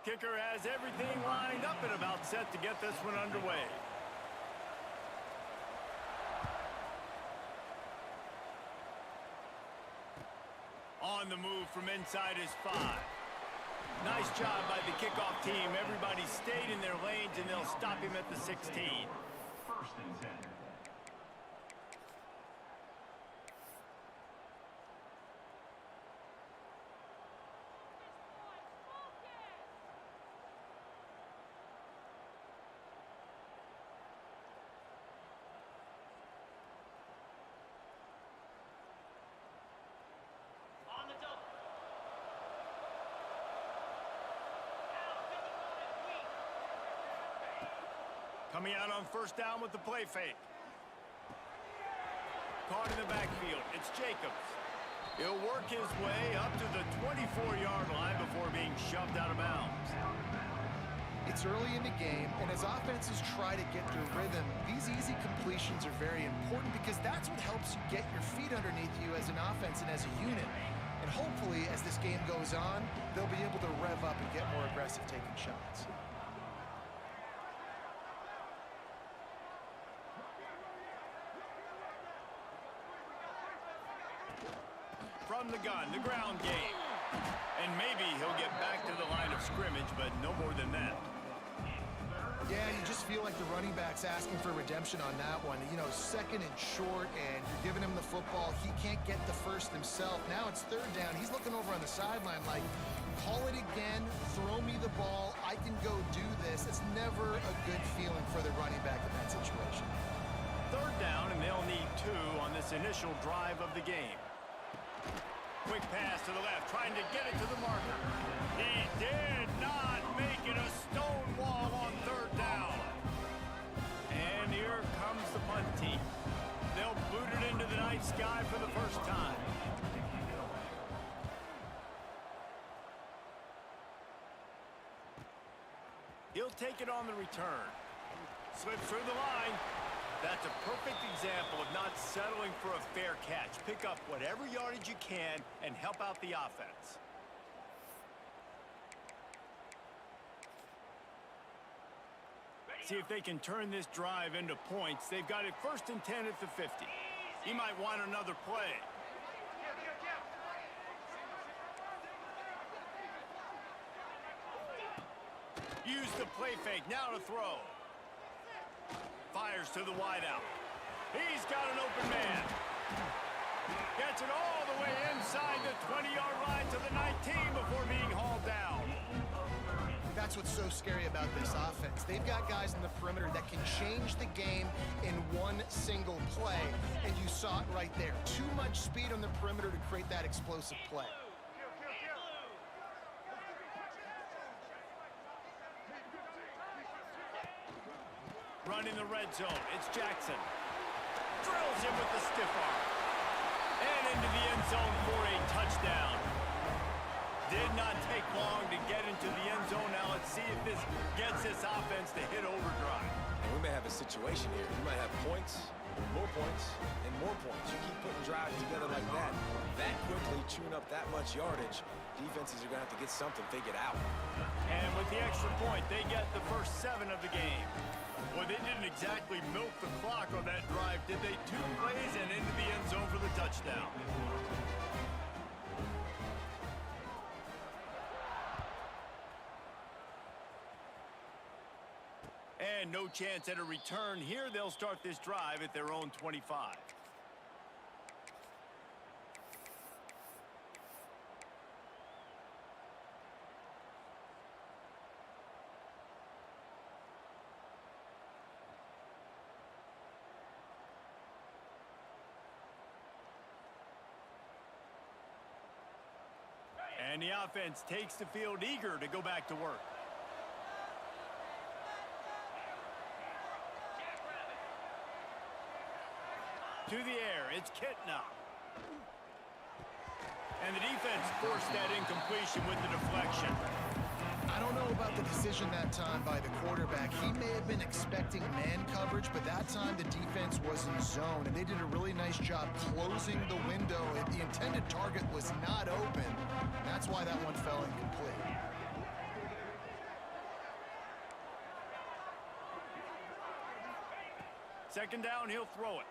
Kicker has everything lined up and about set to get this one underway. On the move from inside his 5. Nice job by the kickoff team. Everybody stayed in their lanes, and they'll stop him at the 16. First and 10. Coming out on first down with the play fake. Caught in the backfield. It's Jacobs. He'll work his way up to the 24-yard line before being shoved out of bounds. It's early in the game, and as offenses try to get their rhythm, these easy completions are very important because that's what helps you get your feet underneath you as an offense and as a unit. And hopefully, as this game goes on, they'll be able to rev up and get more aggressive taking shots. From the gun, the ground game. And maybe he'll get back to the line of scrimmage, but no more than that. Yeah, you just feel like the running back's asking for redemption on that one. You know, second and short, and you're giving him the football. He can't get the first himself. Now it's third down. He's looking over on the sideline like, call it again, throw me the ball, I can go do this. It's never a good feeling for the running back in that situation. Third down, and they'll need 2 on this initial drive of the game. Quick pass to the left, trying to get it to the marker. He did not make it a stone wall on third down. And here comes the punt team. They'll boot it into the night sky for the first time. He'll take it on the return. Slips through the line. That's a perfect example of not settling for a fair catch. Pick up whatever yardage you can and help out the offense. See if they can turn this drive into points. They've got it first and 10 at the 50. He might want another play. Use the play fake, now to throw. Fires to the wideout. He's got an open man. Gets it all the way inside the 20-yard line to the 19 before being hauled down. That's what's so scary about this offense. They've got guys in the perimeter that can change the game in one single play, and you saw it right there. Too much speed on the perimeter to create that explosive play. Run in the red zone. It's Jackson. Drills him with the stiff arm. And into the end zone for a touchdown. Did not take long to get into the end zone. Now let's see if this gets this offense to hit overdrive. And we may have a situation here. We might have points, more points, and more points. You keep putting drives together like that quickly, chewing up that much yardage, defenses are going to have to get something figured out. And with the extra point, they get the first 7 of the game. Well, they didn't exactly milk the clock on that drive, did they? 2 plays and into the end zone for the touchdown. And no chance at a return here. They'll start this drive at their own 25. And the offense takes the field eager to go back to work. To the air, it's Kitna. And the defense forced that incompletion with the deflection. I don't know about the decision that time by the quarterback. He may have been expecting man coverage, but that time the defense was in zone, and they did a really nice job closing the window. The intended target was not open. That's why that one fell incomplete. second down, he'll throw it.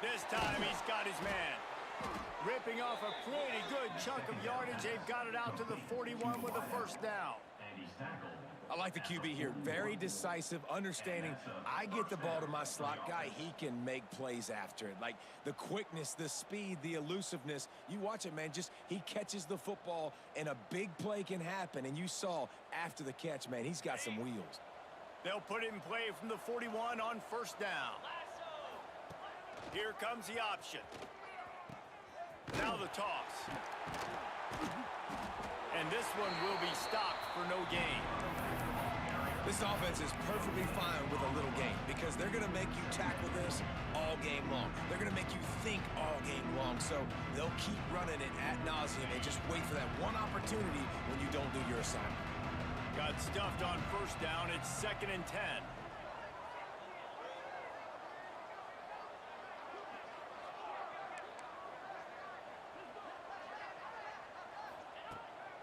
This time he's got his man. Ripping off a pretty good chunk of yardage. They've got it out to the 41 with a first down. And he's tackled. I like the QB here. Very decisive, understanding. I get the ball to my slot guy. He can make plays after it. Like the quickness, the speed, the elusiveness. You watch it, man. Just he catches the football, and a big play can happen. And you saw after the catch, man, he's got some wheels. They'll put it in play from the 41 on first down. Here comes the option. Now the toss. And this one will be stopped for no gain. This offense is perfectly fine with a little game because they're going to make you tackle this all game long. They're going to make you think all game long. So they'll keep running it ad nauseum and just wait for that one opportunity when you don't do your assignment. Got stuffed on first down. It's 2nd and 10.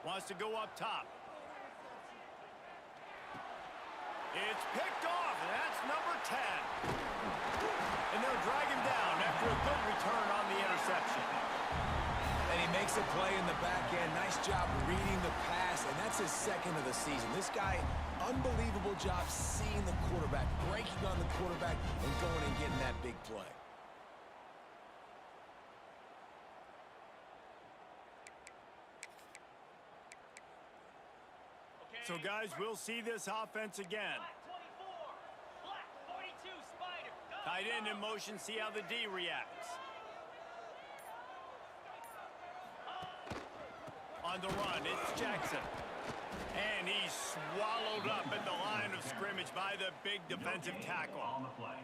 Wants to go up top. It's picked off, and that's number 10. And they'll drag him down after a good return on the interception. And he makes a play in the back end. Nice job reading the pass, and that's his second of the season. This guy, unbelievable job seeing the quarterback, breaking on the quarterback, and going and getting that big play. So, guys, we'll see this offense again. Tight end in motion, see how the D reacts. On the run, it's Jackson. And he's swallowed up at the line of scrimmage by the big defensive tackle. On the play.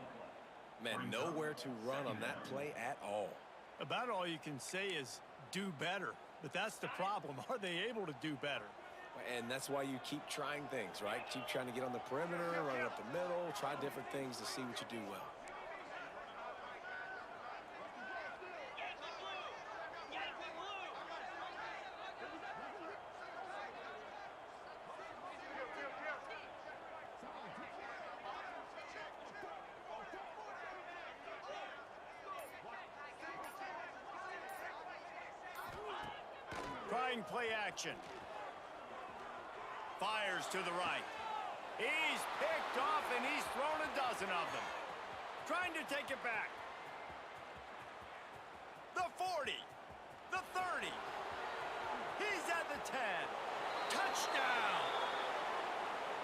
Man, nowhere to run on that play at all. About all you can say is do better. But that's the problem. Are they able to do better? And that's why you keep trying things, right? Keep trying to get on the perimeter, run it up the middle, try different things to see what you do well. Trying play action. Fires to the right. He's picked off, and he's thrown a dozen of them. Trying to take it back. The 40. The 30. He's at the 10. Touchdown!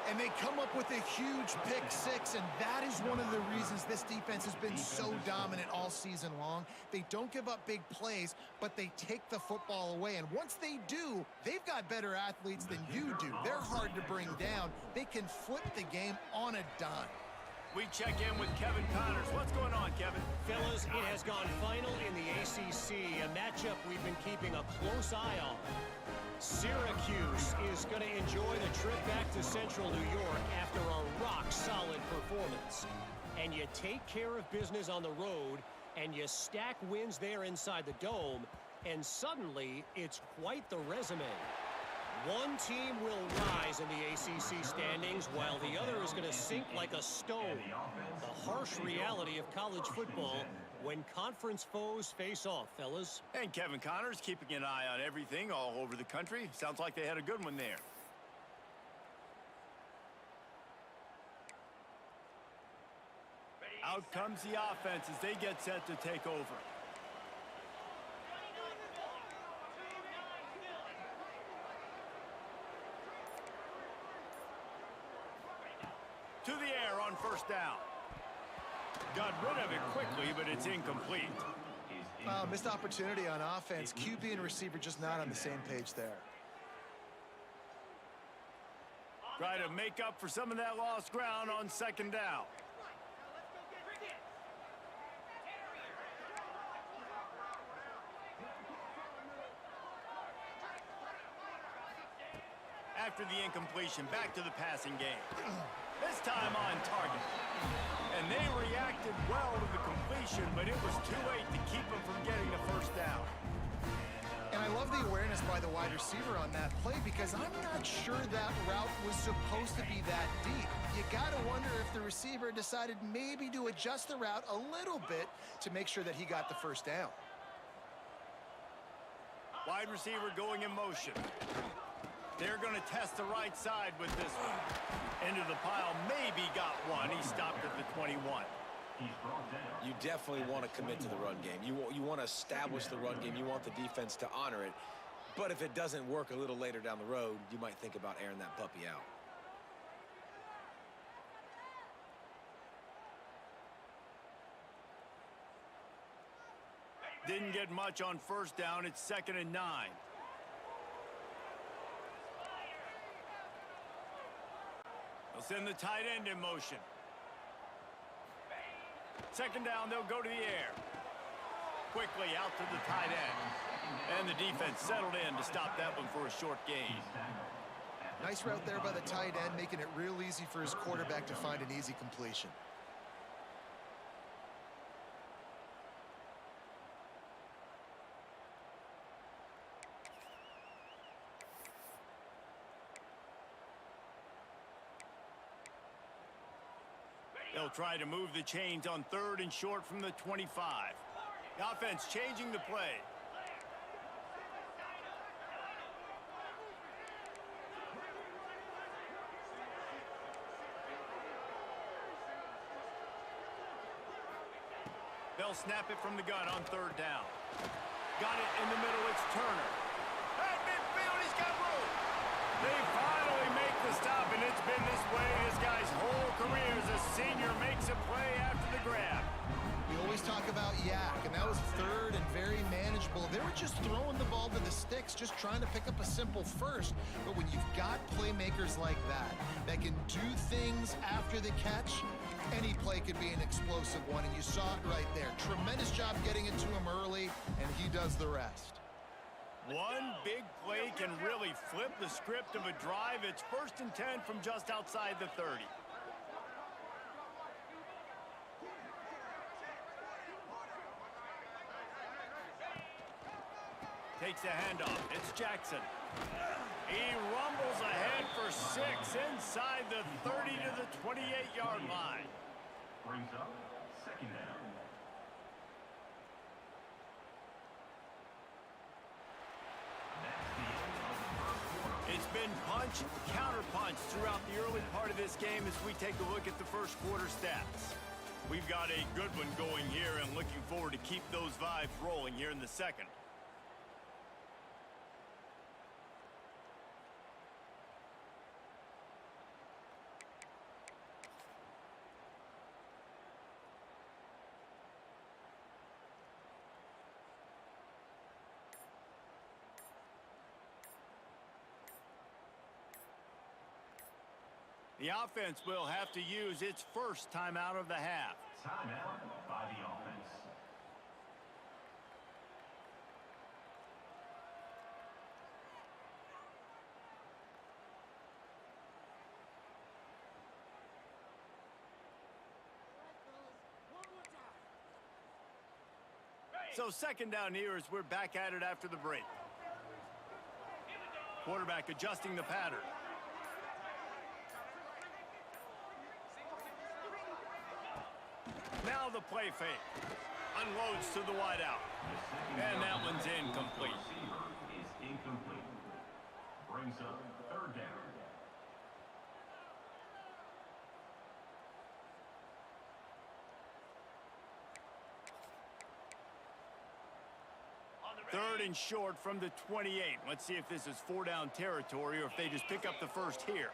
And they come up with a huge pick six, and that is one of the reasons this defense has been so dominant all season long. They don't give up big plays, but they take the football away. And once they do, they've got better athletes than you do. They're hard to bring down. They can flip the game on a dime. We check in with Kevin Connors. What's going on, Kevin? Fellas, it has gone final in the ACC, a matchup we've been keeping a close eye on. Syracuse is going to enjoy the trip back to Central New York after a rock-solid performance. And you take care of business on the road, and you stack wins there inside the Dome, and suddenly it's quite the resume. One team will rise in the ACC standings, while the other is going to sink like a stone. The harsh reality of college football when conference foes face off, fellas. And Kevin Connors keeping an eye on everything all over the country. Sounds like they had a good one there. Out comes the offense as they get set to take over. To the air on first down. Got rid of it quickly, but it's incomplete. Missed opportunity on offense. QB and receiver just not on the same page there. Try to make up for some of that lost ground on second down. After the incompletion, back to the passing game. This time on target. And they reacted well to the completion, but it was too late to keep them from getting the first down. And And I love the awareness by the wide receiver on that play because I'm not sure that route was supposed to be that deep. You got to wonder if the receiver decided maybe to adjust the route a little bit to make sure that he got the first down. Wide receiver going in motion. They're going to test the right side with this one. Into the pile, maybe got one. He stopped at the 21. You definitely want to commit to the run game. You want to establish the run game. You want the defense to honor it. But if it doesn't work a little later down the road, you might think about airing that puppy out. Didn't get much on first down. It's 2nd and 9. They'll send the tight end in motion. 2nd down, they'll go to the air. Quickly out to the tight end. And the defense settled in to stop that one for a short gain. Nice route there by the tight end, making it real easy for his quarterback to find an easy completion. They'll try to move the chains on 3rd and short from the 25. The offense changing the play. They'll snap it from the gun on 3rd down. Got it in the middle, it's Turner. At midfield, he's got room. They finally make the stop, and it's been this way this guy's whole career as a senior makes a play after the grab. We always talk about yak, and that was 3rd and very manageable. They were just throwing the ball to the sticks, just trying to pick up a simple first. But when you've got playmakers like that can do things after the catch, any play could be an explosive one, and you saw it right there. Tremendous job getting it to him early, and he does the rest. One big play can really flip the script of a drive. It's 1st and 10 from just outside the 30. Takes a handoff. It's Jackson. He rumbles ahead for 6 inside the 30 to the 28-yard line. Brings up 2nd down. It's been punch, counter-punch throughout the early part of this game as we take a look at the first quarter stats. We've got a good one going here and looking forward to keep those vibes rolling here in the second. The offense will have to use its first timeout of the half. Timeout by the offense. So 2nd down here as we're back at it after the break. Quarterback adjusting the pattern. Now the play fake. Unloads to the wideout. And that one's incomplete. Receiver is incomplete. Brings up 3rd down. Third and short from the 28. Let's see if this is 4-down territory or if they just pick up the first here.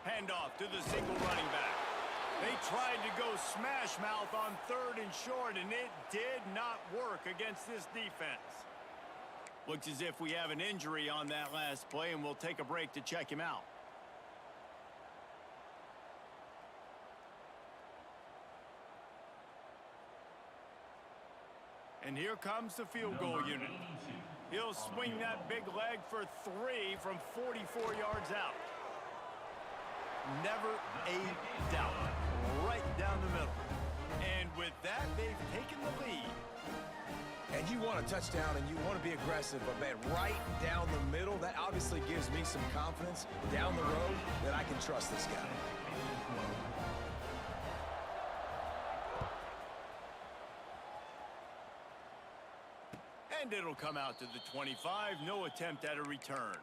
Handoff to the single running back. They tried to go smash mouth on 3rd and short, and it did not work against this defense. Looks as if we have an injury on that last play, and we'll take a break to check him out. And here comes the field goal unit. He'll swing that big leg for 3 from 44 yards out. Never a doubt. Right down the middle. And with that, they've taken the lead. And you want a touchdown and you want to be aggressive, but man, right down the middle, that obviously gives me some confidence down the road that I can trust this guy. And it'll come out to the 25. No attempt at a return.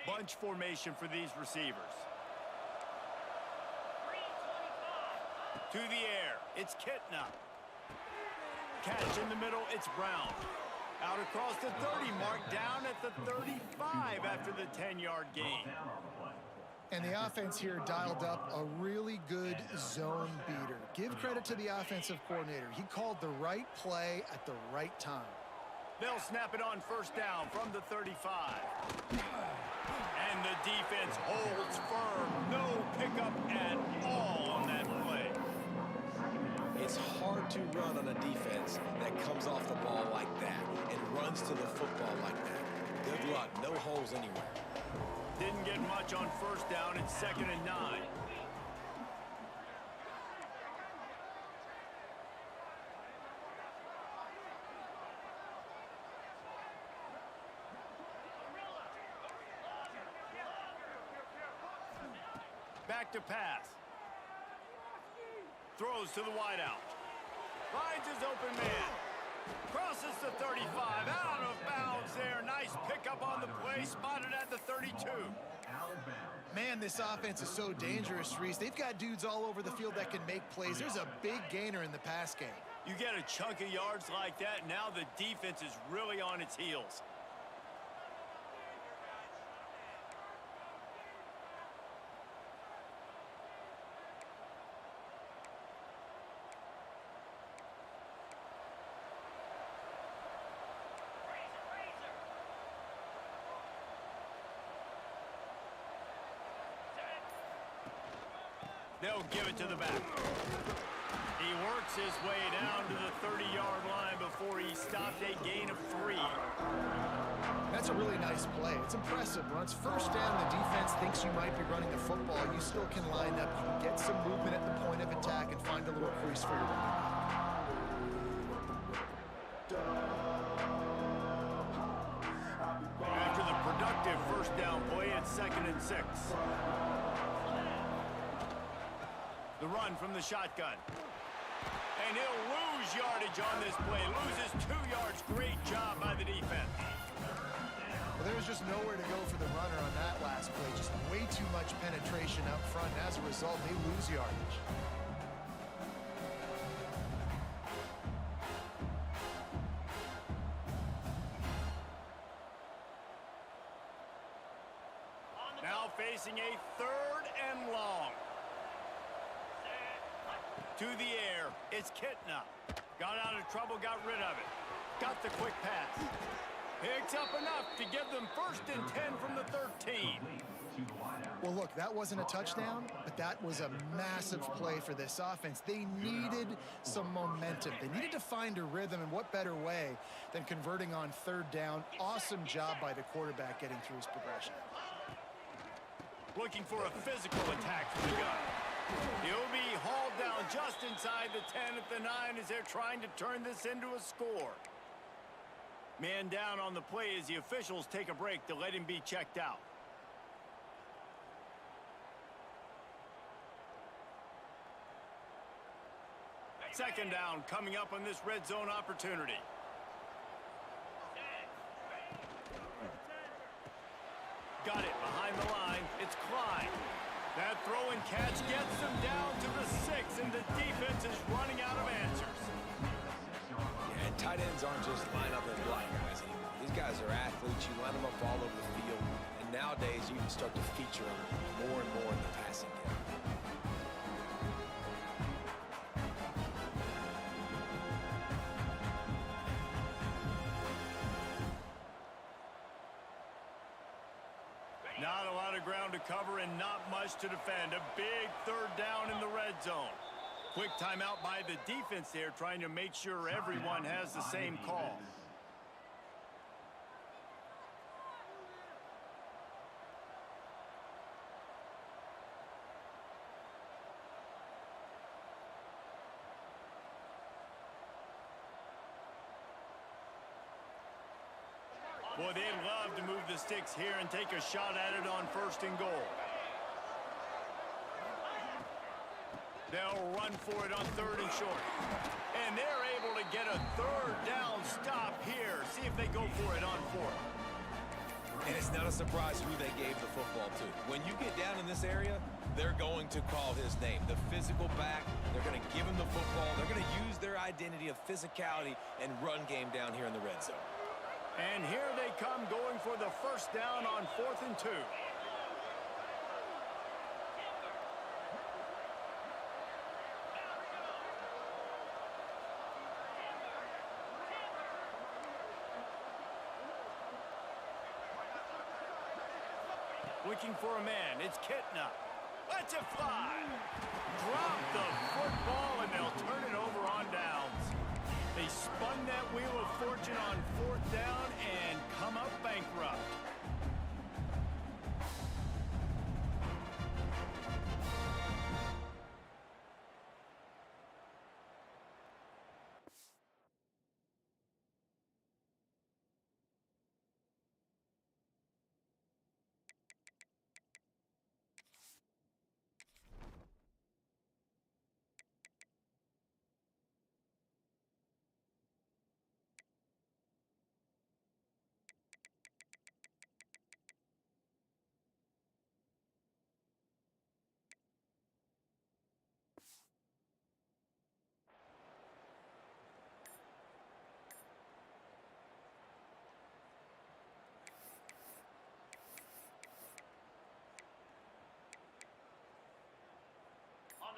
Bunch formation for these receivers. To the air, it's Kitna. Catch in the middle, it's Brown. Out across the 30 mark, down at the 35 after the 10-yard gain. And the offense here dialed up a really good zone beater. Give credit to the offensive coordinator. He called the right play at the right time. They'll snap it on first down from the 35. And the defense holds firm. No pickup at all on that play. It's hard to run on a defense that comes off the ball like that and runs to the football like that. Good luck. No holes anywhere. Didn't get much on first down. It's 2nd and 9. Back to pass. Throws to the wideout. Finds his open man. Crosses the 35. Out of bounds there. Nice pickup on the play. Spotted at the 32. Man, this offense is so dangerous, Reese. They've got dudes all over the field that can make plays. There's a big gainer in the pass game. You get a chunk of yards like that, now the defense is really on its heels. They'll give it to the back. He works his way down to the 30-yard line before he stopped a gain of 3. That's a really nice play. It's impressive. Once first down, the defense thinks you might be running the football. You still can line up. You can get some movement at the point of attack and find a little crease for your running back. After the productive first down play, it's 2nd and 6. The run from the shotgun. And he'll lose yardage on this play. Loses 2 yards. Great job by the defense. Well, there was just nowhere to go for the runner on that last play. Just way too much penetration up front. And as a result, they lose yardage. Now facing a 3rd and long. To the air, it's Kitna. Got out of trouble, got rid of it. Got the quick pass. Picks up enough to give them 1st and 10 from the 13. Well, look, that wasn't a touchdown, but that was a massive play for this offense. They needed some momentum. They needed to find a rhythm, and what better way than converting on 3rd down. Awesome job by the quarterback getting through his progression. Looking for a physical attack from the gun. He'll be hauled down just inside the 10 at the 9 as they're trying to turn this into a score. Man down on the play as the officials take a break to let him be checked out. Second down coming up on this red zone opportunity. Got it behind the line. It's Clyde. That throw and catch gets them down to the 6, and the defense is running out of answers. Yeah, and tight ends aren't just line up and block guys anymore. These guys are athletes. You line them up all over the field. And nowadays, you can start to feature them more and more in the passing game. Not a lot of ground to cover and not much to defend. A big third down in the red zone. Quick timeout by the defense there, trying to make sure everyone has the same call. Boy, they'd love to move the sticks here and take a shot at it on 1st and goal. They'll run for it on 3rd and short. And they're able to get a 3rd down stop here. See if they go for it on 4th. And it's not a surprise who they gave the football to. When you get down in this area, they're going to call his name. The physical back, they're going to give him the football. They're going to use their identity of physicality and run game down here in the red zone. And here they come going for the 1st down on 4th and 2. Looking for a man. It's Kitna. Let's it fly. Drop the football, and they'll turn it over on downs. They spun that wheel of fortune on 4th down and come up bankrupt.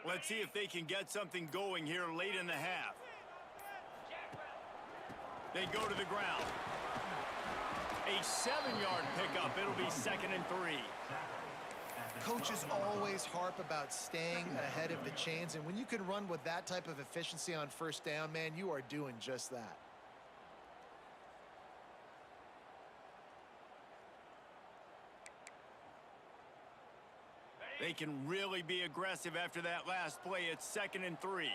Let's see if they can get something going here late in the half. They go to the ground. A 7-yard pickup. It'll be 2nd and 3. Coaches always harp about staying ahead of the chains, and when you can run with that type of efficiency on 1st down, man, you are doing just that. They can really be aggressive after that last play. It's 2nd and 3.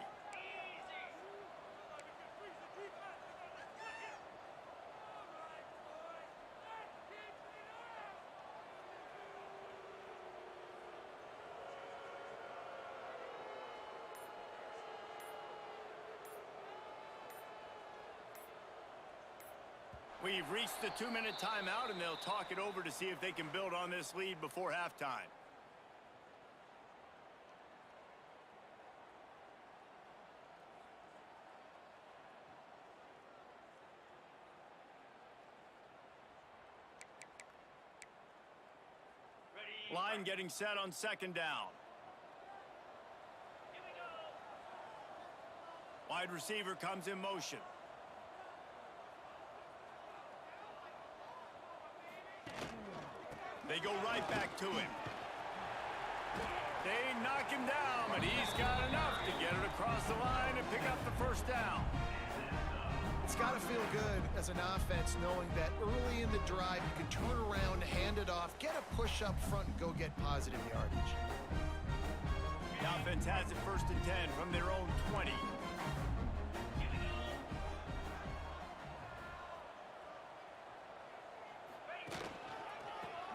We've reached the 2-minute timeout, and they'll talk it over to see if they can build on this lead before halftime. Line getting set on 2nd down. Wide receiver comes in motion. They go right back to him. They knock him down, but he's got enough to get it across the line and pick up the 1st down. It's got to feel good as an offense knowing that early in the drive you can turn around, hand it off, get a push up front, and go get positive yardage. The offense has it 1st and 10 from their own 20.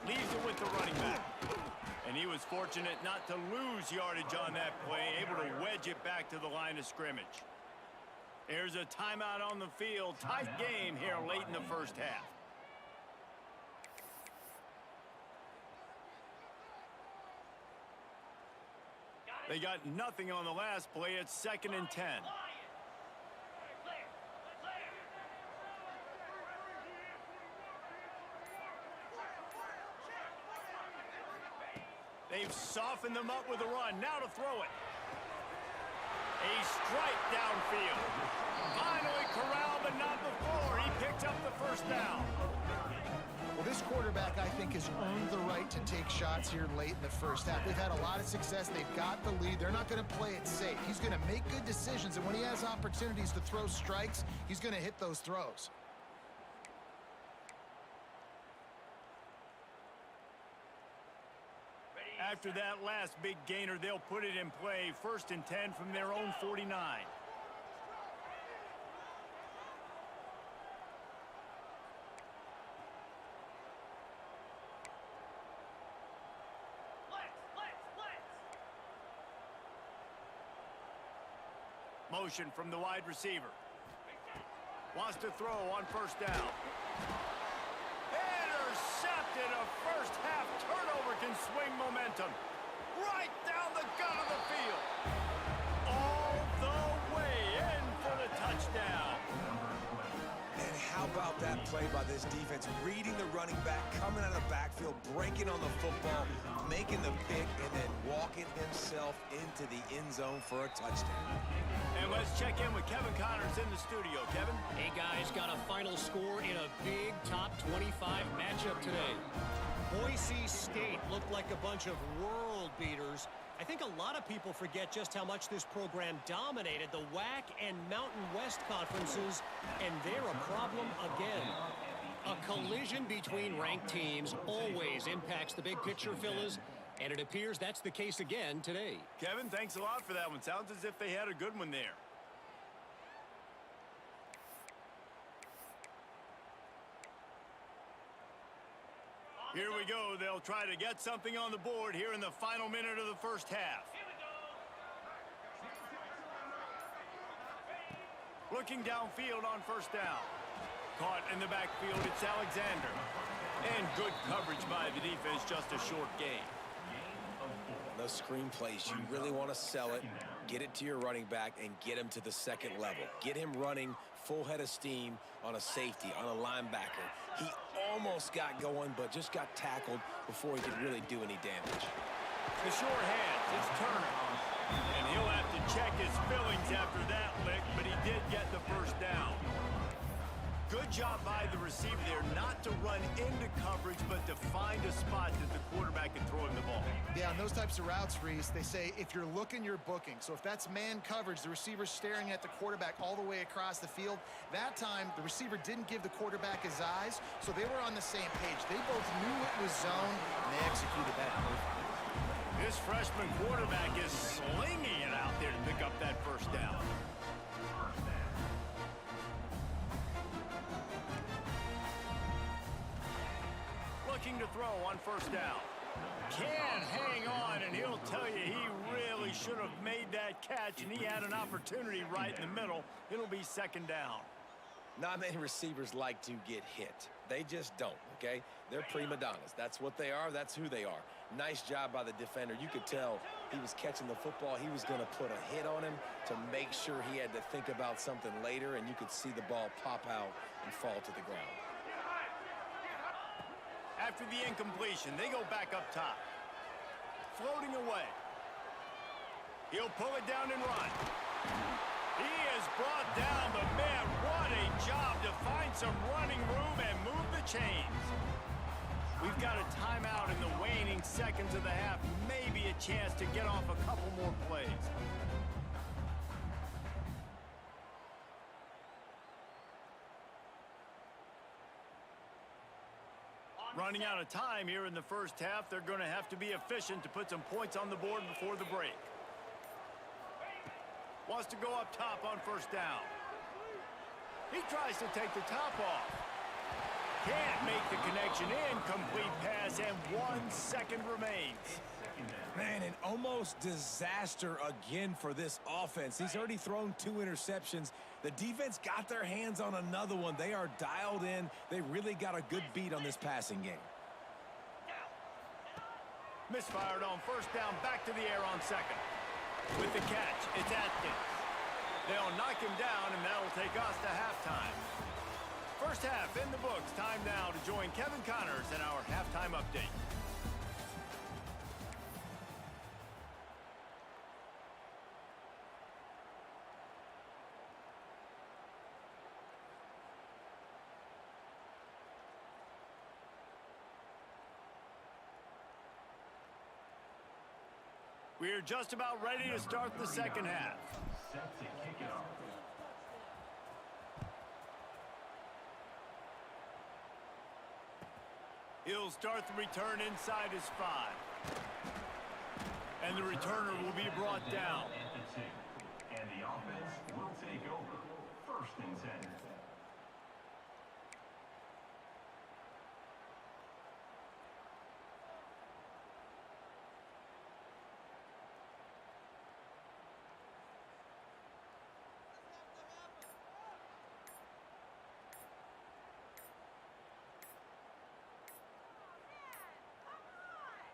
Leaves it with the running back. And he was fortunate not to lose yardage on that play, able to wedge it back to the line of scrimmage. There's a timeout on the field. Tight game here late in the 1st half. They got nothing on the last play. It's 2nd and 10. They've softened them up with a run. Now to throw it. A strike downfield. Finally corralled, but not before. He picked up the 1st down. Well, this quarterback, I think, has earned the right to take shots here late in the first half. They've had a lot of success. They've got the lead. They're not going to play it safe. He's going to make good decisions, and when he has opportunities to throw strikes, he's going to hit those throws. After that last big gainer, they'll put it in play. 1st and 10 from their own 49. Motion from the wide receiver. Wants to throw on 1st down. Intercepted. A first half turnover can swing momentum. Right down the gut of the field. All the way in for the touchdown. And how about that play by this defense? Reading the running back, coming out of the backfield, breaking on the football, making the pick, and then walking himself into the end zone for a touchdown. And let's check in with Kevin Connors in the studio. Kevin? Hey, guys, got a final score in a big top 25 matchup today. Boise State looked like a bunch of world beaters. I think a lot of people forget just how much this program dominated the WAC and Mountain West conferences, and they're a problem again. A collision between ranked teams always impacts the big picture, fellas, and it appears that's the case again today. Kevin, thanks a lot for that one. Sounds as if they had a good one there. Here we go. They'll try to get something on the board here in the final minute of the first half. Looking downfield on 1st down. Caught in the backfield, it's Alexander. And good coverage by the defense, just a short gain. Those screen plays, you really want to sell it, get it to your running back, and get him to the 2nd level. Get him running full head of steam on a safety, on a linebacker. He almost got going, but just got tackled before he could really do any damage. The short hands, it's Turner. And he'll have to check his fillings after that lick, but he did get the 1st down. Good job by the receiver there, not to run into coverage, but to find a spot that the quarterback can throw him the ball. Yeah, on those types of routes, Reese, they say if you're looking, you're booking. So if that's man coverage, the receiver's staring at the quarterback all the way across the field. That time, the receiver didn't give the quarterback his eyes, so they were on the same page. They both knew it was zone, and they executed that perfectly. This freshman quarterback is slinging it out there to pick up that 1st down. Looking to throw on 1st down. Can hang on, and he'll tell you he really should have made that catch, and he had an opportunity right in the middle. It'll be 2nd down. Not many receivers like to get hit. They just don't, okay? They're prima donnas. That's what they are. That's who they are. Nice job by the defender. You could tell he was catching the football. He was going to put a hit on him to make sure he had to think about something later, and you could see the ball pop out and fall to the ground. After the incompletion, they go back up top. Floating away. He'll pull it down and run. He is brought down, but man, what a job to find some running room and move the chains. We've got a timeout in the waning seconds of the half. Maybe a chance to get off a couple more plays. Running out of time here in the first half. They're going to have to be efficient to put some points on the board before the break. Wants to go up top on 1st down. He tries to take the top off. Can't make the connection. Incomplete pass, and 1 second remains. Man, an almost disaster again for this offense. He's already thrown 2 interceptions. The defense got their hands on another one. They are dialed in. They really got a good beat on this passing game. Misfired on 1st down, back to the air on 2nd. With the catch, it's Atkins. They'll knock him down, and that'll take us to halftime. First half in the books. Time now to join Kevin Connors in our halftime update. We're just about ready to start the second half. Set to kick it off. He'll start the return inside his 5. And the returner will be brought down. At the 2. And the offense will take over. First and 10.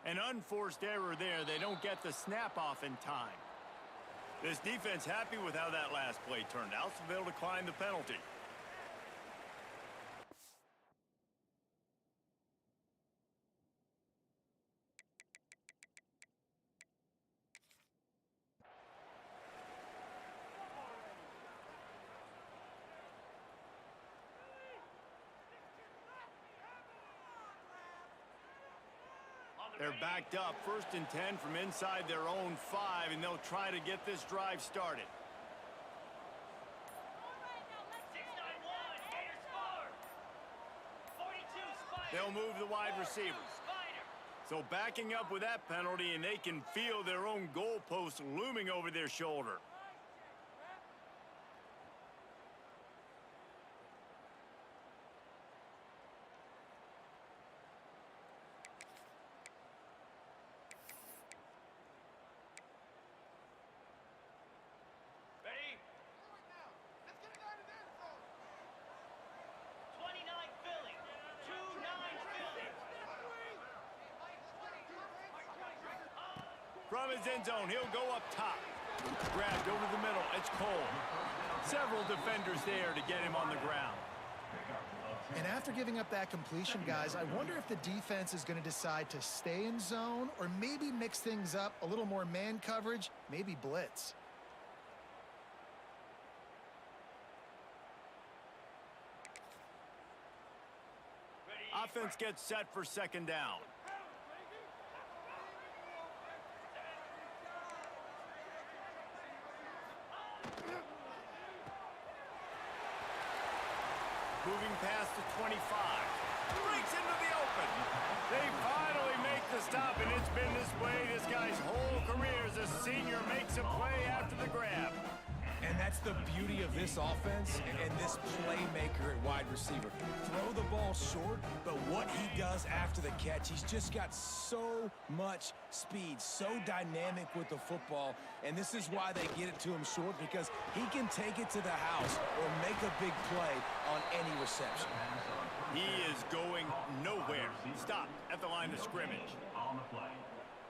An unforced error there. They don't get the snap off in time. This defense happy with how that last play turned out, so they'll decline the penalty. They're backed up, 1st and 10 from inside their own 5, and they'll try to get this drive started. They'll move the wide receivers. So backing up with that penalty, and they can feel their own goalpost looming over their shoulder. From his end zone, he'll go up top. Grabbed over the middle. It's Cole. Several defenders there to get him on the ground. And after giving up that completion, guys, I wonder if the defense is going to decide to stay in zone or maybe mix things up, a little more man coverage, maybe blitz. Offense gets set for second down. Moving past the 25. Breaks into the open. They finally make the stop, and it's been this way this guy's whole career as a senior makes a play after the grab. And that's the beauty of this offense and this playmaker at wide receiver. Throw the ball short, but what he does after the catch, he's just got so much speed, so dynamic with the football, and this is why they get it to him short, because he can take it to the house or make a big play on any reception. He is going nowhere. Stop at the line of scrimmage. On the play.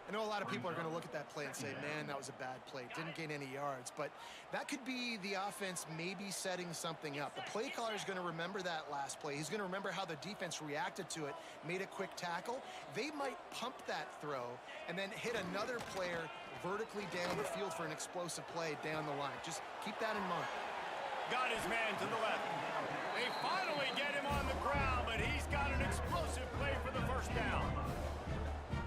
I know a lot of people are going to look at that play and say, man, that was a bad play. Didn't gain any yards. But that could be the offense maybe setting something up. The play caller is going to remember that last play. He's going to remember how the defense reacted to it, made a quick tackle. They might pump that throw and then hit another player vertically down the field for an explosive play down the line. Just keep that in mind. Got his man to the left. They finally get him on the ground, but he's got an explosive play for the first down.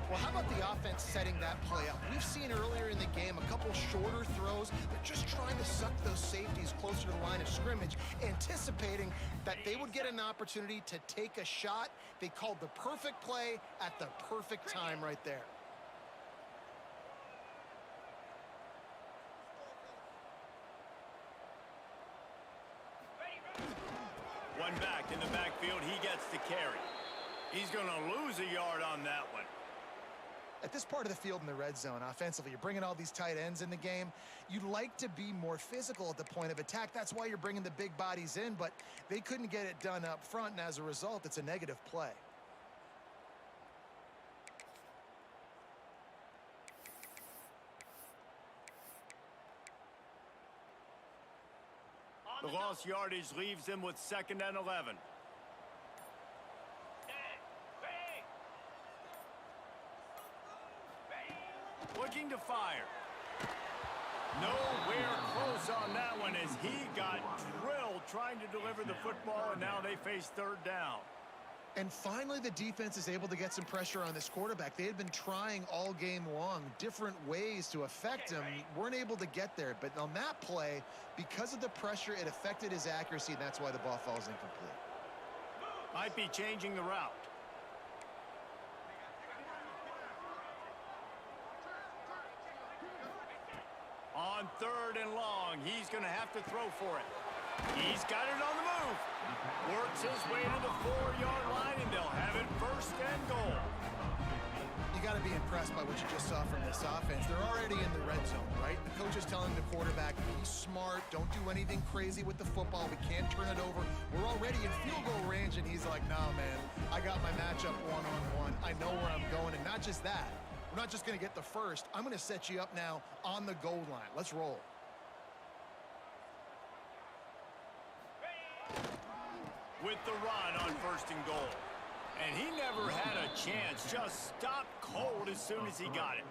Well, how about the offense setting that play up? We've seen earlier in the game a couple shorter throws, but just trying to suck those safeties closer to the line of scrimmage, anticipating that they would get an opportunity to take a shot. They called the perfect play at the perfect time right there. One back in the backfield, he gets to carry. He's going to lose a yard on that one. At this part of the field in the red zone, offensively, you're bringing all these tight ends in the game. You'd like to be more physical at the point of attack. That's why you're bringing the big bodies in, but they couldn't get it done up front, and as a result, it's a negative play. The lost yardage leaves them with 2nd and 11. Looking to fire. Nowhere close on that one as he got drilled trying to deliver the football, and now they face 3rd down. And finally, the defense is able to get some pressure on this quarterback. They had been trying all game long different ways to affect him. Weren't able to get there. But on that play, because of the pressure, it affected his accuracy, and that's why the ball falls incomplete. Might be changing the route. On 3rd and long, he's going to have to throw for it. He's got it on the move. Works his way to the 4-yard line, and they'll have it 1st and goal. You got to be impressed by what you just saw from this offense. They're already in the red zone, right? The coach is telling the quarterback, be smart, don't do anything crazy with the football. We can't turn it over. We're already in field goal range, and he's like, nah, man, I got my matchup one-on-one. I know where I'm going, and not just that. We're not just going to get the first. I'm going to set you up now on the goal line. Let's roll. With the run on 1st and goal. And he never had a chance. Just stopped cold as soon as he got it.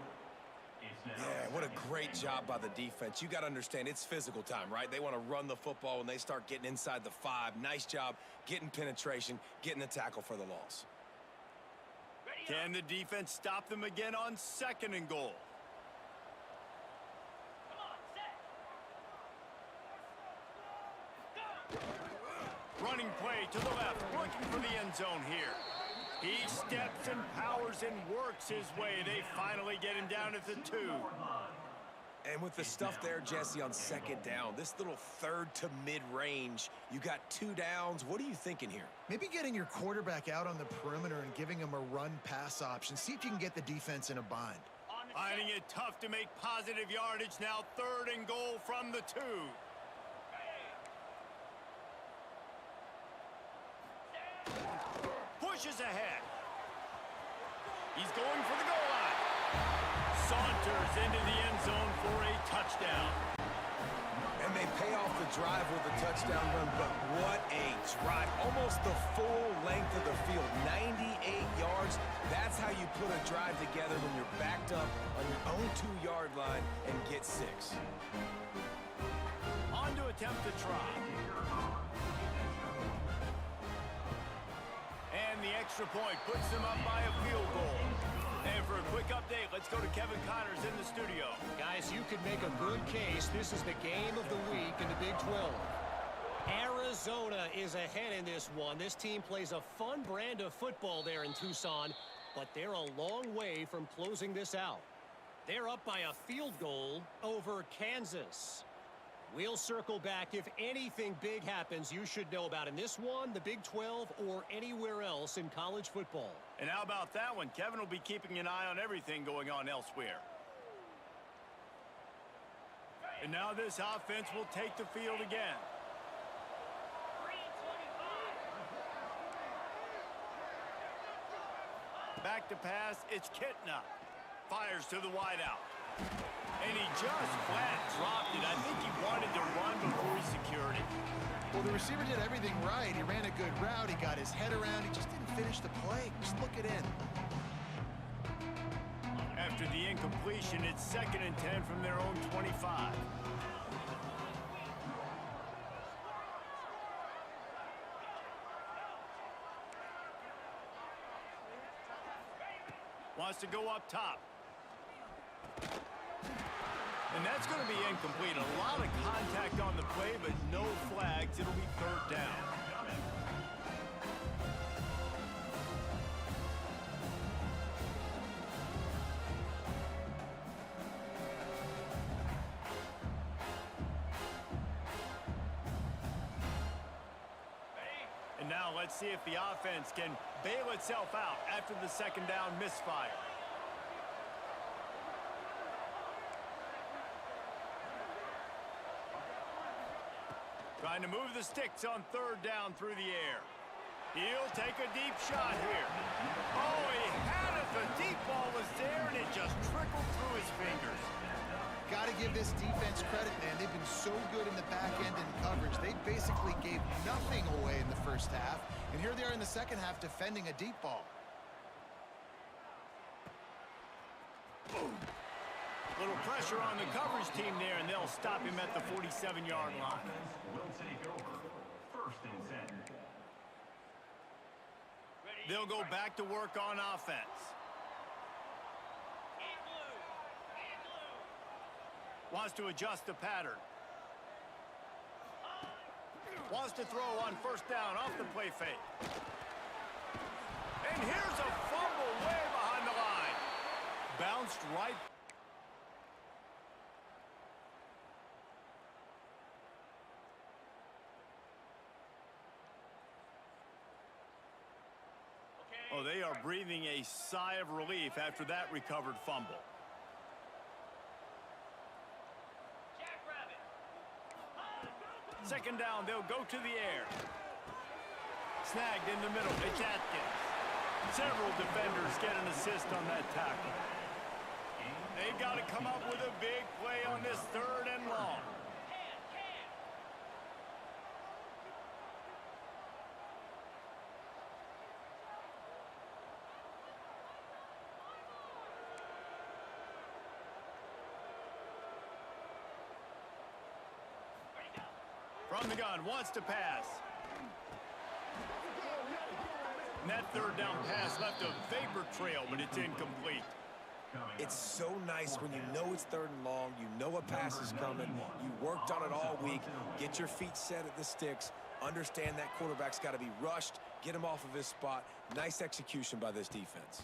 Yeah, what a great job by the defense. You got to understand, it's physical time, right? They want to run the football when they start getting inside the 5. Nice job getting penetration, getting the tackle for the loss. Can the defense stop them again on 2nd and goal? Running play to the left, looking for the end zone here. He steps and powers and works his way. They finally get him down at the 2. And with the stuff there, Jesse, on 2nd down, this little 3rd to mid-range, you got 2 downs. What are you thinking here? Maybe getting your quarterback out on the perimeter and giving him a run-pass option. See if you can get the defense in a bind. Finding it tough to make positive yardage now. 3rd and goal from the 2. Pushes ahead. He's going for the goal line. Saunters into the end zone for a touchdown. And they pay off the drive with a touchdown run, but what a drive. Almost the full length of the field, 98 yards. That's how you put a drive together when you're backed up on your own 2-yard line and get 6. On to attempt to try. And the extra point puts them up by a field goal. And for a quick update, let's go to Kevin Connors in the studio. Guys, you could make a good case. This is the game of the week in the Big 12. Arizona is ahead in this one. This team plays a fun brand of football there in Tucson, but they're a long way from closing this out. They're up by a field goal over Kansas. We'll circle back. If anything big happens, you should know about in this one, the Big 12, or anywhere else in college football. And how about that one? Kevin will be keeping an eye on everything going on elsewhere. And now this offense will take the field again. Back to pass, it's Kitna. Fires to the wideout. And he just flat dropped it. I think he wanted to run before he secured it. Well, the receiver did everything right. He ran a good route. He got his head around. He just didn't finish the play. Just look it in. After the incompletion, it's 2nd and 10 from their own 25. Wants to go up top. And that's going to be incomplete. A lot of contact on the play, but no flags. It'll be 3rd down. And now let's see if the offense can bail itself out after the 2nd down misfire. Trying to move the sticks on 3rd down through the air. He'll take a deep shot here. Oh, he had it. The deep ball was there, and it just trickled through his fingers. Got to give this defense credit, man. They've been so good in the back end in coverage. They basically gave nothing away in the first half. And here they are in the second half defending a deep ball. Boom. Little pressure on the coverage team there, and they'll stop him at the 47-yard line. Will take over 1st and 10. They'll go back to work on offense. Wants to adjust the pattern. Wants to throw on first down off the play fake. And here's a fumble way behind the line. Bounced right. Oh, they are breathing a sigh of relief after that recovered fumble. Second down, they'll go to the air. Snagged in the middle, it's Atkins. Several defenders get an assist on that tackle. They've got to come up with a big play on this 3rd and long. From the gun, wants to pass. And that 3rd down pass left a vapor trail, but it's incomplete. It's so nice when you know it's 3rd and long, you know a pass is coming, you worked on it all week, get your feet set at the sticks, understand that quarterback's got to be rushed, get him off of his spot. Nice execution by this defense.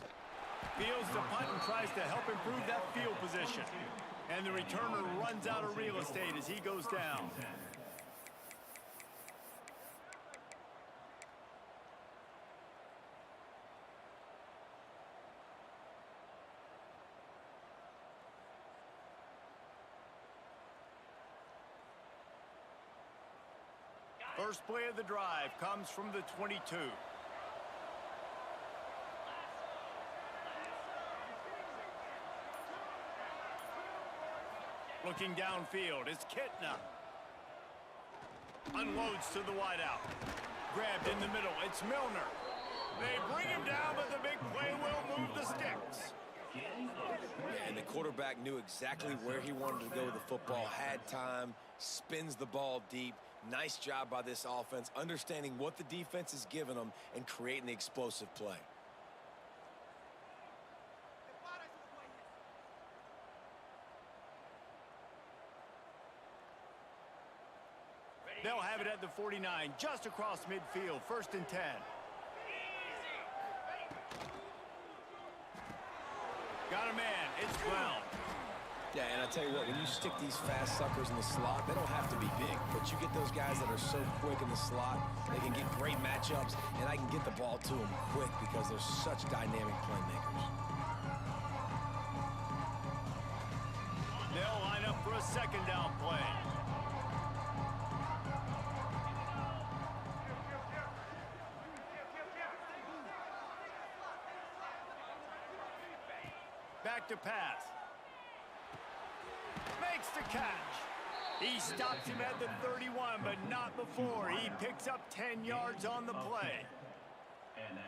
Fields the punt and tries to help improve that field position. And the returner runs out of real estate as he goes down. First play of the drive comes from the 22. Looking downfield, it's Kitna. Unloads to the wideout. Grabbed in the middle, it's Milner. They bring him down, but the big play will move the sticks. Yeah, and the quarterback knew exactly where he wanted to go with the football, had time, spins the ball deep. Nice job by this offense, understanding what the defense is giving them and creating the explosive play. They'll have it at the 49, just across midfield, 1st and 10. Got a man, it's Brown. Yeah, and I tell you what, when you stick these fast suckers in the slot, they don't have to be big, but you get those guys that are so quick in the slot, they can get great matchups, and I can get the ball to them quick because they're such dynamic playmakers. They'll line up for a 2nd down play. Back to pass. Makes the catch. He stops him at the 31, but not before. He picks up 10 yards on the play.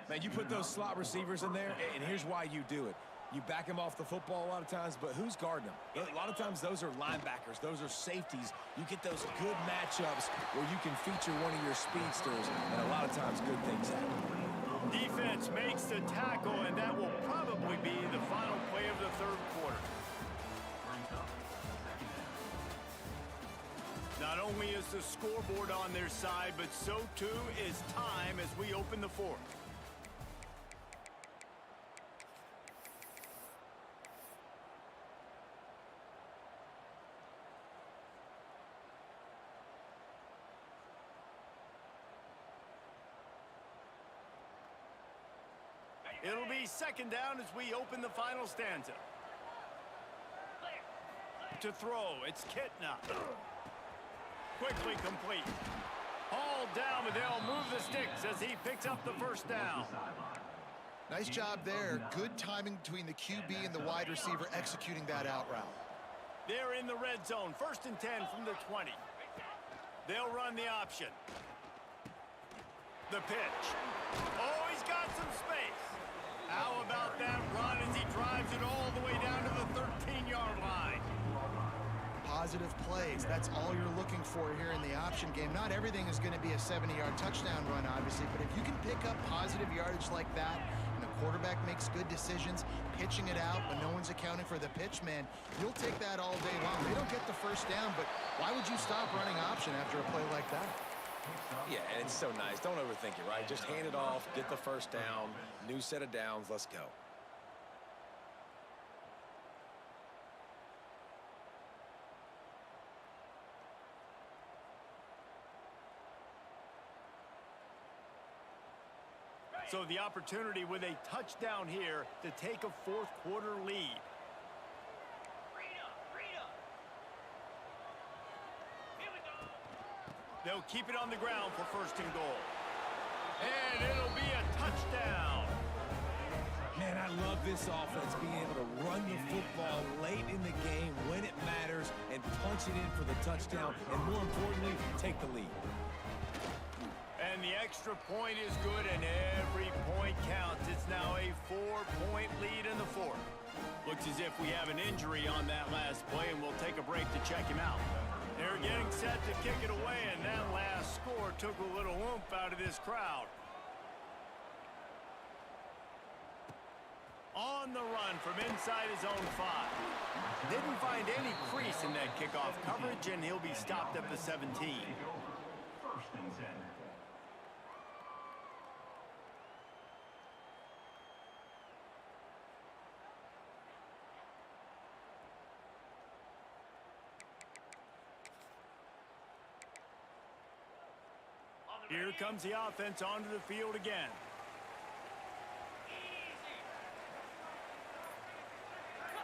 Man, you put those slot receivers in there, and here's why you do it. You back them off the football a lot of times, but who's guarding them? A lot of times those are linebackers. Those are safeties. You get those good matchups where you can feature one of your speedsters, and a lot of times good things happen. Defense makes the tackle, and that will probably be the final play of the 3rd quarter. Not only is the scoreboard on their side, but so too is time as we open the 4th. It'll be 2nd down as we open the final stanza. To throw, it's Kitna. Quickly complete. Hauled down, but they'll move the sticks as he picks up the 1st down. Nice job there. Good timing between the QB and the wide receiver executing that out route. They're in the red zone. 1st and 10 from the 20. They'll run the option. The pitch. Oh, he's got some space. How about that run as he drives it all the way down to the 13-yard line? positive plays. That's all you're looking for here in the option game. Not everything is going to be a 70-yard touchdown run, obviously, but if you can pick up positive yardage like that, and the quarterback makes good decisions, pitching it out when no one's accounting for the pitch, man, you'll take that all day long. They don't get the first down, but why would you stop running option after a play like that? Yeah, and it's so nice. Don't overthink it, right? Just hand it off, get the first down, new set of downs, let's go. So the opportunity with a touchdown here to take a fourth quarter lead. They'll keep it on the ground for first and goal. And it'll be a touchdown. Man, I love this offense being able to run the football late in the game when it matters and punch it in for the touchdown, and more importantly, take the lead. And the extra point is good, and every point counts. It's now a 4-point lead in the fourth. Looks as if we have an injury on that last play, and we'll take a break to check him out. They're getting set to kick it away, and that last score took a little oomph out of this crowd. On the run from inside his own 5. Didn't find any crease in that kickoff coverage, and he'll be stopped at the 17. First and 10. Here comes the offense onto the field again.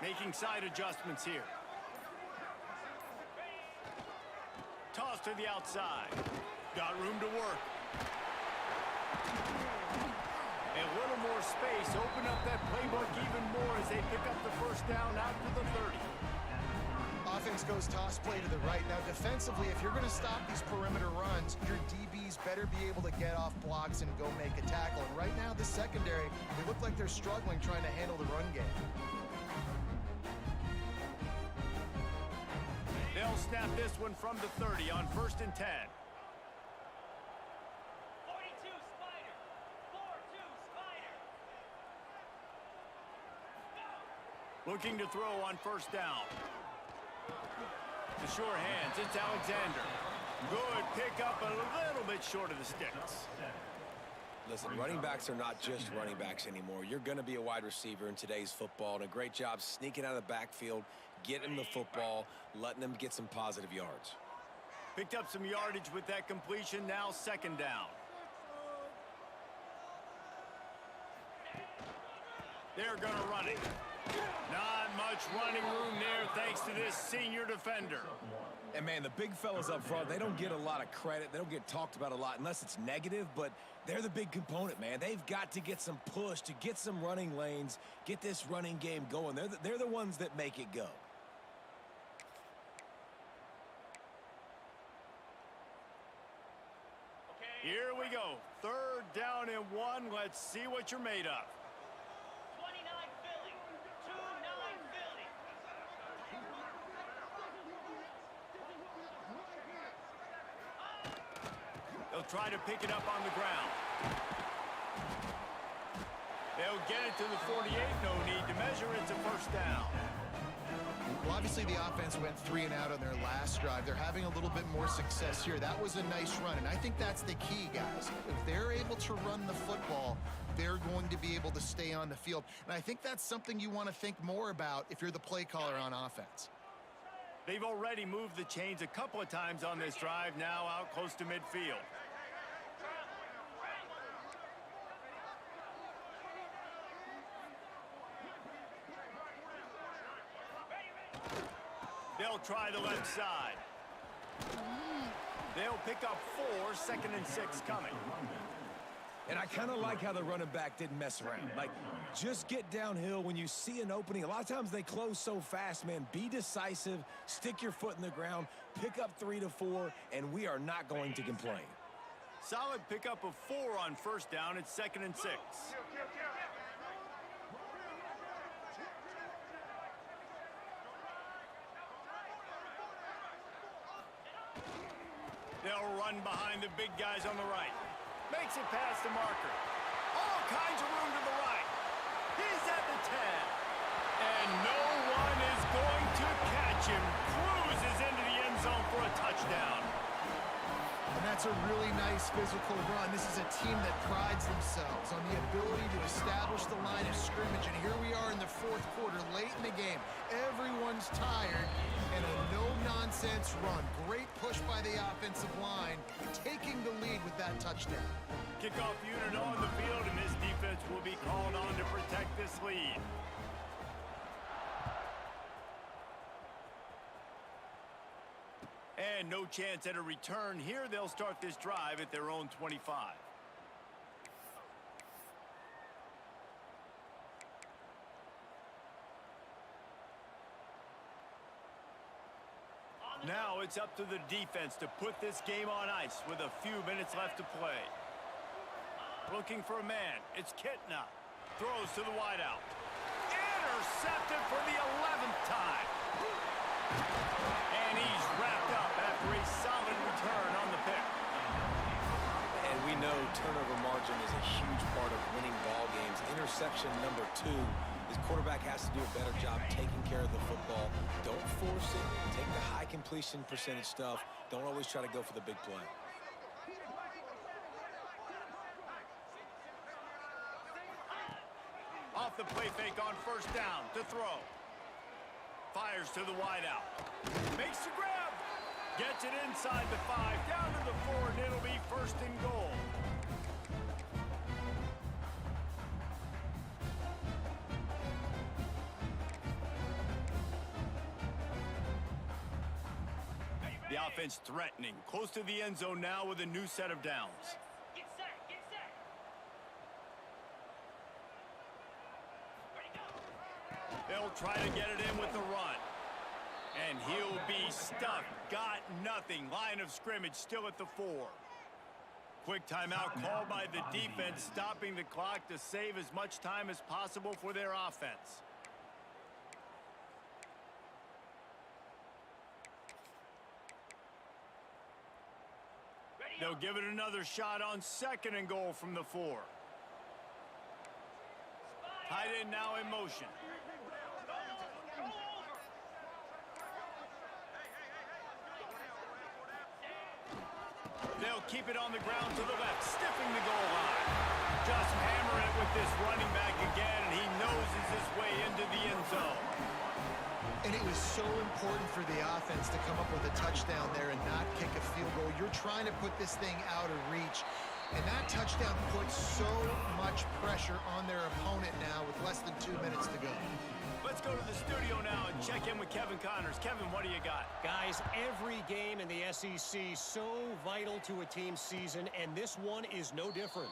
Making side adjustments here. Toss to the outside. Got room to work. A little more space. Open up that playbook even more as they pick up the first down out to the 30. Offense goes toss play to the right. Now, defensively, if you're going to stop these perimeter runs, your DBs better be able to get off blocks and go make a tackle. And right now, the secondary, they look like they're struggling trying to handle the run game. They'll snap this one from the 30 on first and 10. 42 Spider. 4-2 Spider. Looking to throw on first down. The sure hands, it's Alexander. Good pickup, a little bit short of the sticks. Listen, running backs are not just running backs anymore. You're going to be a wide receiver in today's football, and a great job sneaking out of the backfield, getting the football, letting them get some positive yards. Picked up some yardage with that completion, now second down. They're going to run it. Not much running room there thanks to this senior defender. And, man, the big fellas up front, they don't get a lot of credit. They don't get talked about a lot unless it's negative, but they're the big component, man. They've got to get some push, to get some running lanes, get this running game going. They're the ones that make it go. Here we go. Third down and 1. Let's see what you're made of. 29 Philly. 2-9 Philly. They'll try to pick it up on the ground. They'll get it to the 48. No need to measure. It's a first down. Well, obviously, the offense went 3 and out on their last drive. They're having a little bit more success here. That was a nice run, and I think that's the key, guys. If they're able to run the football, they're going to be able to stay on the field. And I think that's something you want to think more about if you're the play caller on offense. They've already moved the chains a couple of times on this drive, now out close to midfield. They'll try the left side. They'll pick up 4, second and 6 coming. And I kind of like how the running back didn't mess around. Like, just get downhill when you see an opening. A lot of times they close so fast, man. Be decisive, stick your foot in the ground, pick up 3 to 4, and we are not going to complain. Solid pickup of 4 on first down. It's second and 6. run behind the big guys on the right. Makes it past the marker. All kinds of room to the right. He's at the 10. And no one is going to catch him. Cruises into the end zone for a touchdown. And that's a really nice physical run. This is a team that prides themselves on the ability to establish the line of scrimmage. And here we are in the fourth quarter, late in the game. Everyone's tired, and a no-nonsense run. Great push by the offensive line, taking the lead with that touchdown. Kickoff unit on the field, and this defense will be called on to protect this lead. And no chance at a return here. They'll start this drive at their own 25. Now it's up to the defense to put this game on ice with a few minutes left to play. Looking for a man. It's Kitna. Throws to the wideout. Intercepted for the 11th time. And he's wrapped up after a solid return on the pick. And we know turnover margin is a huge part of winning ball games. Interception number 2. His quarterback has to do a better job taking care of the football. Don't force it. Take the high completion percentage stuff. Don't always try to go for the big play. Off the play fake on first down to throw. Fires to the wideout. Makes the grab. Gets it inside the 5, down to the 4, and it'll be first and goal. The offense threatening. Close to the end zone now with a new set of downs. Get set, get set. Ready, go. They'll try to get it in with the run. And he'll be stuffed. Got nothing. Line of scrimmage still at the 4. Quick timeout called by the defense, stopping the clock to save as much time as possible for their offense. They'll give it another shot on second and goal from the 4. Tight end now in motion. They'll keep it on the ground to the left, stiffing the goal line. Just hammer it with this running back again, and he noses his way into the end zone. And it was so important for the offense to come up with a touchdown there and not kick a field goal. You're trying to put this thing out of reach. And that touchdown puts so much pressure on their opponent now with less than 2 minutes to go. Let's go to the studio now and check in with Kevin Connors. Kevin, what do you got? Guys, every game in the SEC so vital to a team's season, and this one is no different.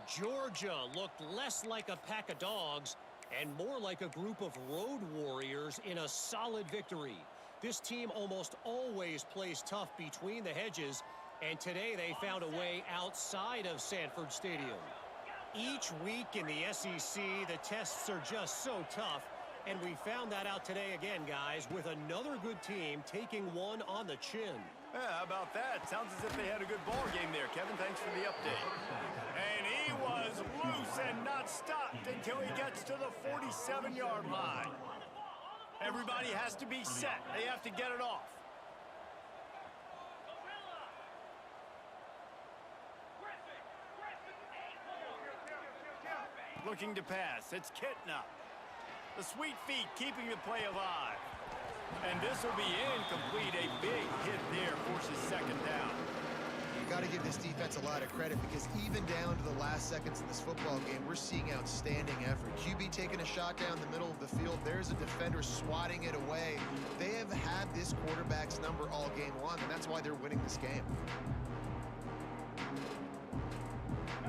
Georgia looked less like a pack of dogs and more like a group of road warriors in a solid victory. This team almost always plays tough between the hedges, and today they found a way outside of Sanford Stadium. Each week in the SEC, the tests are just so tough, and we found that out today again, guys, with another good team taking one on the chin. Yeah, how about that? Sounds as if they had a good ball game there, Kevin. Thanks for the update. And he was loose and not stopped until he gets to the 47-yard line. Everybody has to be set. They have to get it off. Looking to pass. It's Kitna. The sweet feet keeping the play alive. And this will be incomplete. A big hit there forces second down. You got to give this defense a lot of credit because even down to the last seconds of this football game, we're seeing outstanding effort. QB taking a shot down the middle of the field. There's a defender swatting it away. They have had this quarterback's number all game long, and that's why they're winning this game.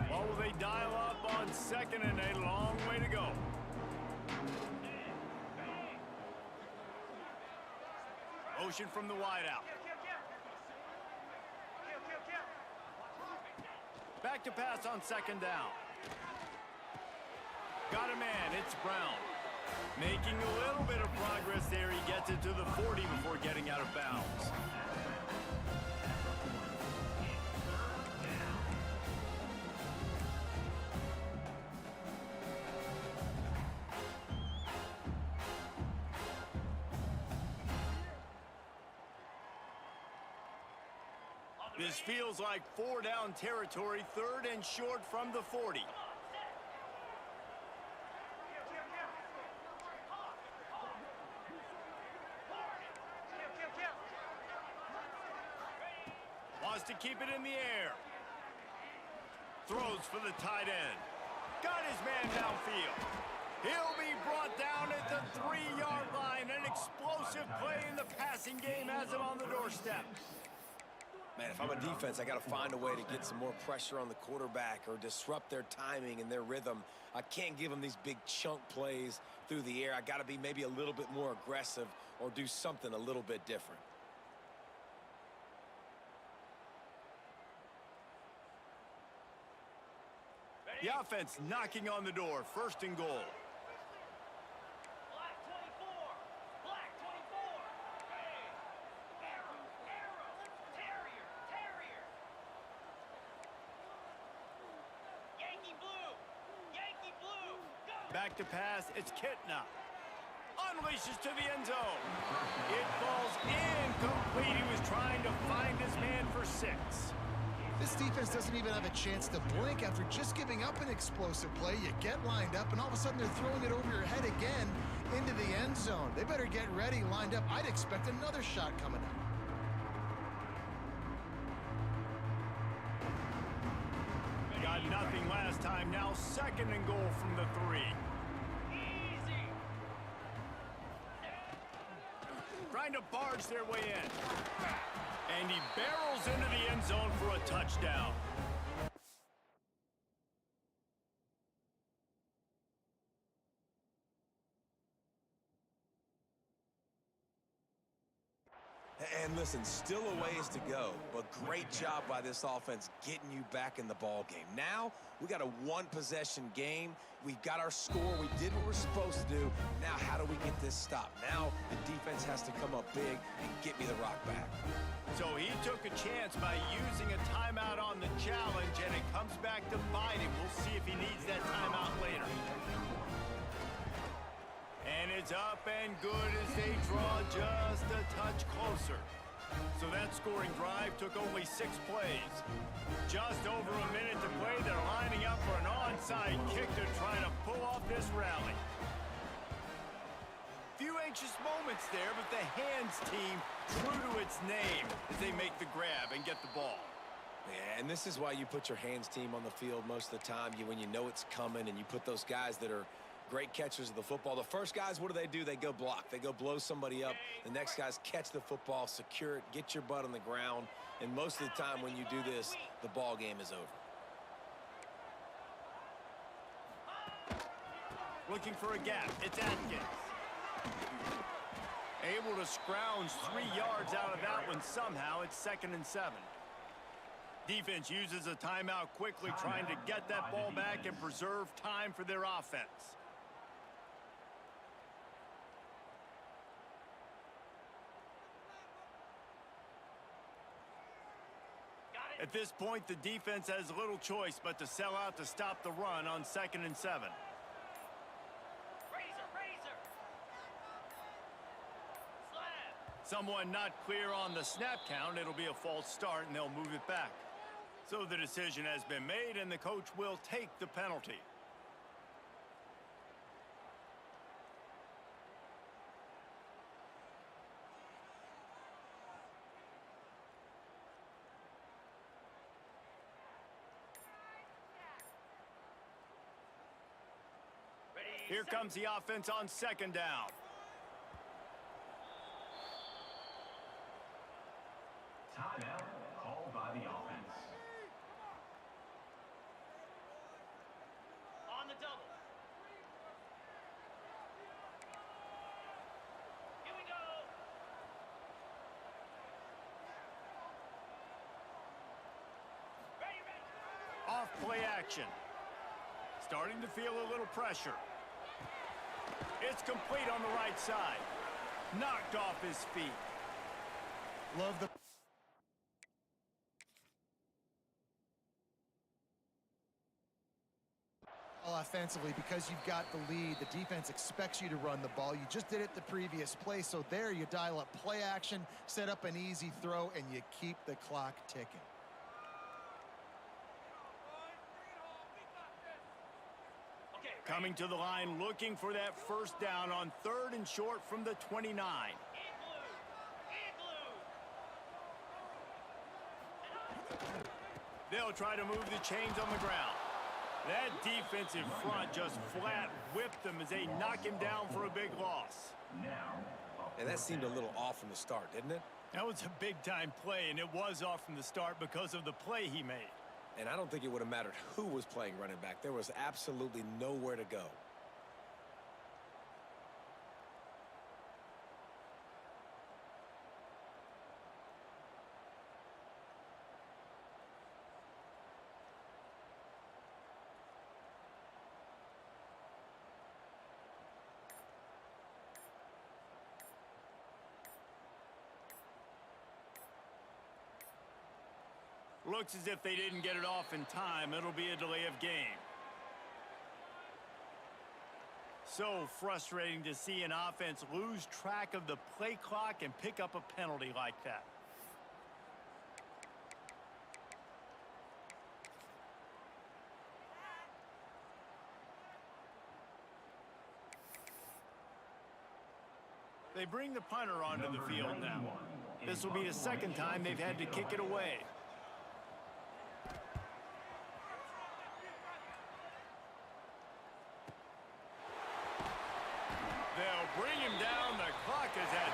Well, will they dial up on second and a long way to go? Motion from the wideout. Back to pass on second down. Got a man, it's Brown. Making a little bit of progress there. He gets it to the 40 before getting out of bounds. This feels like 4-down territory, 3rd and short from the 40. Wants to keep it in the air. Throws for the tight end. Got his man downfield. He'll be brought down at the 3-yard line. An explosive play in the passing game has him on the doorstep. Man, if I'm a defense, I got to find a way to get some more pressure on the quarterback or disrupt their timing and their rhythm. I can't give them these big chunk plays through the air. I got to be maybe a little bit more aggressive or do something a little bit different. The offense knocking on the door. 1st and goal. Black 24. Black 24. Hey. Arrow. Arrow. Terrier. Terrier. Yankee blue. Yankee blue. Go. Back to pass. It's Kitna. Unleashes to the end zone. It falls incomplete. He was trying to find his man for 6. This defense doesn't even have a chance to blink after just giving up an explosive play. You get lined up, and all of a sudden they're throwing it over your head again into the end zone. They better get ready, lined up. I'd expect another shot coming up. Got nothing last time. Now 2nd and goal from the 3. Easy. Trying to barge their way in. And he barrels into the end zone for a touchdown. And listen, still a ways to go, but great job by this offense getting you back in the ball game. Now, we got a 1-possession game. We've got our score. We did what we're supposed to do. Now, how do we get this stopped? Now, the defense has to come up big and get me the rock back. So he took a chance by using a timeout on the challenge, and it comes back to bite him. We'll see if he needs that timeout later. And it's up and good as they draw just a touch closer. So that scoring drive took only 6 plays. Just over a minute to play. They're lining up for an onside kick to try to pull off this rally. Few anxious moments there, but the hands team true to its name as they make the grab and get the ball. Yeah, and this is why you put your hands team on the field most of the time. When you know it's coming, and you put those guys that are great catchers of the football. The first guys, what do? They go block. They go blow somebody up. The next guys catch the football, secure it, get your butt on the ground. And most of the time when you do this, the ball game is over. Looking for a gap. It's Atkins. Able to scrounge 3 yards out of that one somehow. It's 2nd and 7. Defense uses a timeout quickly, trying to get that ball back and preserve time for their offense. At this point, the defense has little choice but to sell out to stop the run on 2nd and 7. Razor. Slab. Someone not clear on the snap count. It'll be a false start, and they'll move it back. So the decision has been made, and the coach will take the penalty. Here comes the offense on 2nd down. Timeout called by the offense. On the double. Here we go. Ready. Off play action. Starting to feel a little pressure. It's complete on the right side. Knocked off his feet. Love the... Offensively, because you've got the lead, the defense expects you to run the ball. You just did it the previous play, so there you dial up play action, set up an easy throw, and you keep the clock ticking. Coming to the line, looking for that first down on 3rd and short from the 29. They'll try to move the chains on the ground. That defensive front just flat whipped them as they knock him down for a big loss. And that seemed a little off from the start, didn't it? That was a big-time play, and it was off from the start because of the play he made. And I don't think it would have mattered who was playing running back. There was absolutely nowhere to go. Looks as if they didn't get it off in time. It'll be a delay of game. So frustrating to see an offense lose track of the play clock and pick up a penalty like that. They bring the punter onto the field now. This will be the second time they've had to kick it away. They'll bring him down. The clock is at